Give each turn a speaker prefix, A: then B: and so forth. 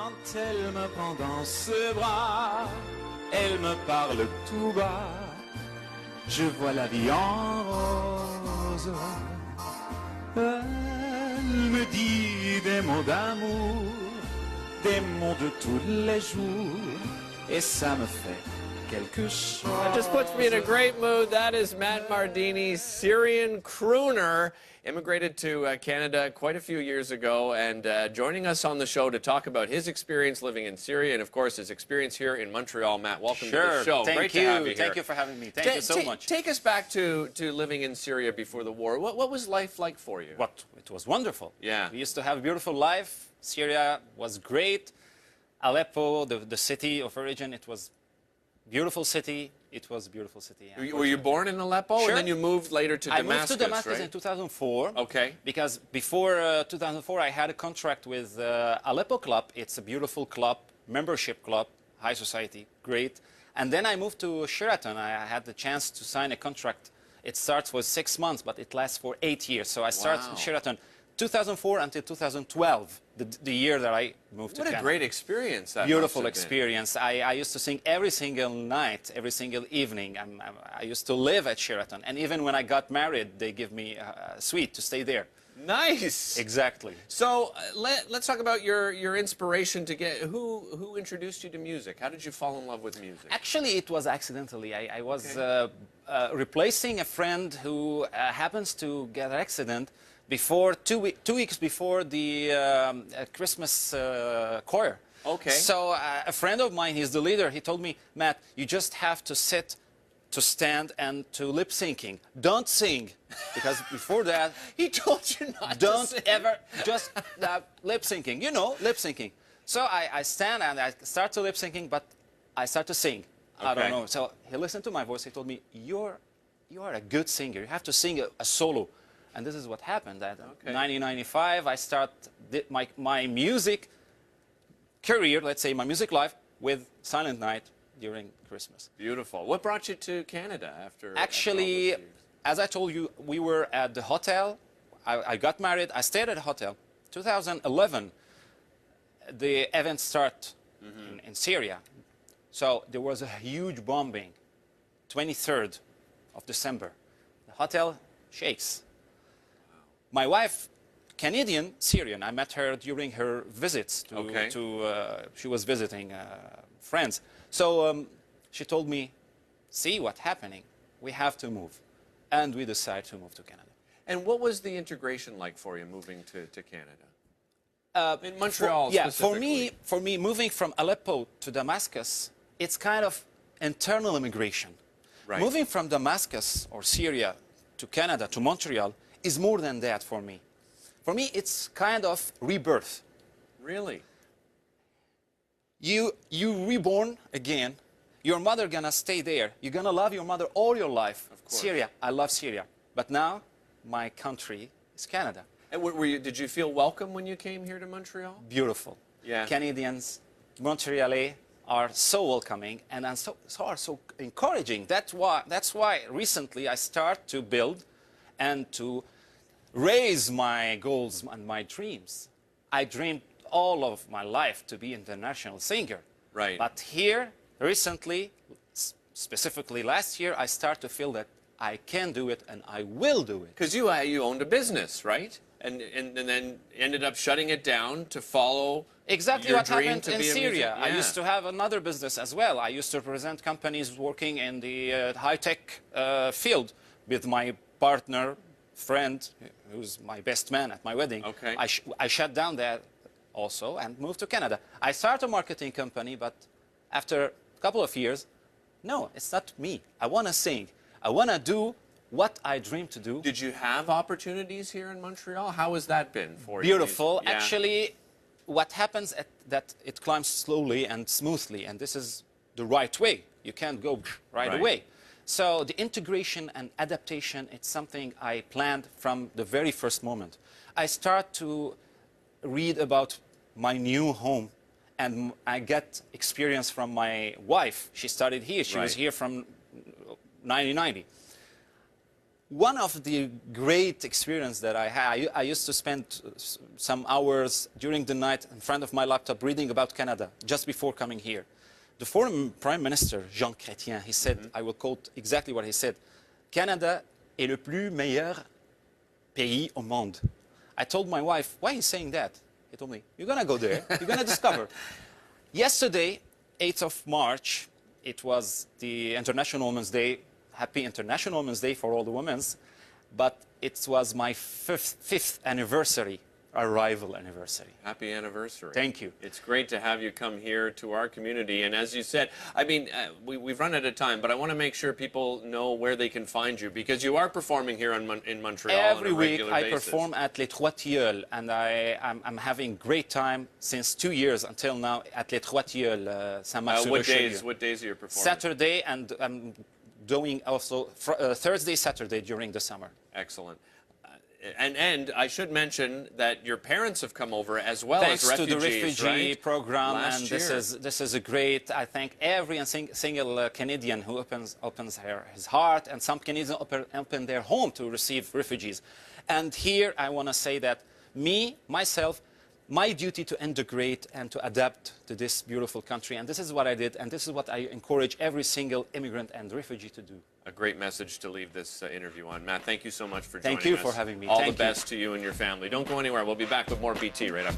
A: Quand elle me prend dans ses bras, elle me parle tout bas, je vois la vie en rose. Elle me dit des mots d'amour, des mots de tous les jours, et ça me fait quelque chose.
B: That just puts me in a great mood. That is Matt Mardini, Syrian crooner, immigrated to Canada quite a few years ago, and joining us on the show to talk about his experience living in Syria and, of course, his experience here in Montreal. Matt, welcome to the show.
C: Great
B: to have you here.
C: Thank you for having me. Thank you so much.
B: Take us back to living in Syria before the war. What was life like for you?
C: It was wonderful.
B: Yeah.
C: We used to have a beautiful life. Syria was great. Aleppo, the city of origin, it was beautiful city. It was a beautiful city.
B: Were you born in Aleppo?
C: Sure.
B: And then you moved later to Damascus,
C: I moved to Damascus
B: right?
C: in 2004.
B: Okay.
C: Because before 2004, I had a contract with Aleppo Club. It's a beautiful club, membership club, high society, great. And then I moved to Sheraton. I had the chance to sign a contract. It starts with 6 months, but it lasts for 8 years. So I started in Sheraton 2004 until 2012, the year that I moved to Canada.
B: What a great experience that
C: Beautiful
B: must have
C: experience. I used to sing every single night, every single evening. I used to live at Sheraton. And even when I got married, they give me a suite to stay there.
B: Nice.
C: Exactly.
B: So let's talk about your inspiration to get, who introduced you to music? How did you fall in love with music?
C: Actually, it was accidentally. I was replacing a friend who happens to get an accident before 2 weeks before the Christmas choir.
B: Okay.
C: So a friend of mine, he's the leader, he told me, Matt, you just have to sit, to stand, and to lip syncing. Don't sing, because before that...
B: He told you not
C: don't
B: to sing.
C: ever, just lip syncing, you know, lip syncing. So I stand and I start to lip syncing, but I start to sing. I don't know. So he listened to my voice, he told me, you are a good singer, you have to sing a solo. And this is what happened. In 1995, I started my music career, let's say my music life, with Silent Night during Christmas.
B: Beautiful. What brought you to Canada after?
C: Actually, as I told you, we were at the hotel. I got married. I stayed at the hotel. 2011, the event started in Syria. So there was a huge bombing, 23rd of December. The hotel shakes. My wife, Canadian, Syrian, I met her during her visits she was visiting friends. So she told me, see what's happening, we have to move. And we decided to move to Canada.
B: And what was the integration like for you moving to Canada? In Montreal
C: specifically. For me, moving from Aleppo to Damascus, it's kind of internal immigration.
B: Right.
C: Moving from Damascus or Syria to Canada, to Montreal, is more than that for me. For me, it's kind of rebirth.
B: Really?
C: You reborn again. Your mother gonna stay there. You're gonna love your mother all your life.
B: Of course.
C: Syria, I love Syria. But now, my country is Canada.
B: And did you feel welcome when you came here to Montreal?
C: Beautiful.
B: Yeah.
C: Canadians, Montrealais are so welcoming and so encouraging. That's why recently I start to build and to raise my goals and my dreams. I dreamed all of my life to be an international singer.
B: Right.
C: But here, recently, specifically last year, I start to feel that I can do it and I will do it.
B: Because you owned a business, right? And then ended up shutting it down to follow
C: exactly
B: your
C: what
B: dream
C: happened
B: to
C: in
B: be a
C: Syria.
B: musician.
C: I used to have another business as well. I used to represent companies working in the high-tech field with my partner, friend, who's my best man at my wedding.
B: Okay.
C: I shut down that also and moved to Canada. I started a marketing company, but after a couple of years, no, it's not me. I want to sing. I want to do what I dream to do.
B: Did you have opportunities here in Montreal? How has that been for you?
C: Beautiful.
B: Yeah.
C: Actually, what happens that it climbs slowly and smoothly, and this is the right way. You can't go right away. So the integration and adaptation, it's something I planned from the very first moment. I start to read about my new home, and I get experience from my wife. She studied here. She was here from 1990. one of the great experience that I had, I used to spend some hours during the night in front of my laptop reading about Canada just before coming here. The former Prime Minister, Jean Chrétien, he said, I will quote exactly what he said, Canada est le plus meilleur pays au monde. I told my wife, why are you saying that? He told me, you're going to go there, you're going to discover. Yesterday, 8th of March, it was the International Women's Day. Happy International Women's Day for all the women. But it was my fifth anniversary, arrival anniversary.
B: Happy anniversary.
C: Thank you.
B: It's great to have you come here to our community. And as you said, I mean, we've run out of time, but I want to make sure people know where they can find you, because you are performing here in Montreal
C: Every
B: on a
C: week
B: regular
C: I
B: basis.
C: perform at Les Trois Tilleuls, and I'm having great time since 2 years until now at Les Trois Tilleuls, Saint-Marc-sur-Richelieu.
B: What days are you performing?
C: Saturday, and I'm doing also Thursday, Saturday during the summer.
B: Excellent. And I should mention that your parents have come over as well
C: Thanks
B: as refugees,
C: to the refugee
B: right?
C: program,
B: Last
C: and
B: year.
C: this is a great. I thank every single Canadian who opens his heart, and some Canadians open their home to receive refugees. And here I want to say that myself, my duty to integrate and to adapt to this beautiful country, and this is what I did, and this is what I encourage every single immigrant and refugee to do.
B: A great message to leave this interview on. Matt, thank you so much for joining us.
C: Thank you for having me.
B: All
C: Thank
B: the
C: you.
B: best to you and your family. Don't go anywhere. We'll be back with more BT right after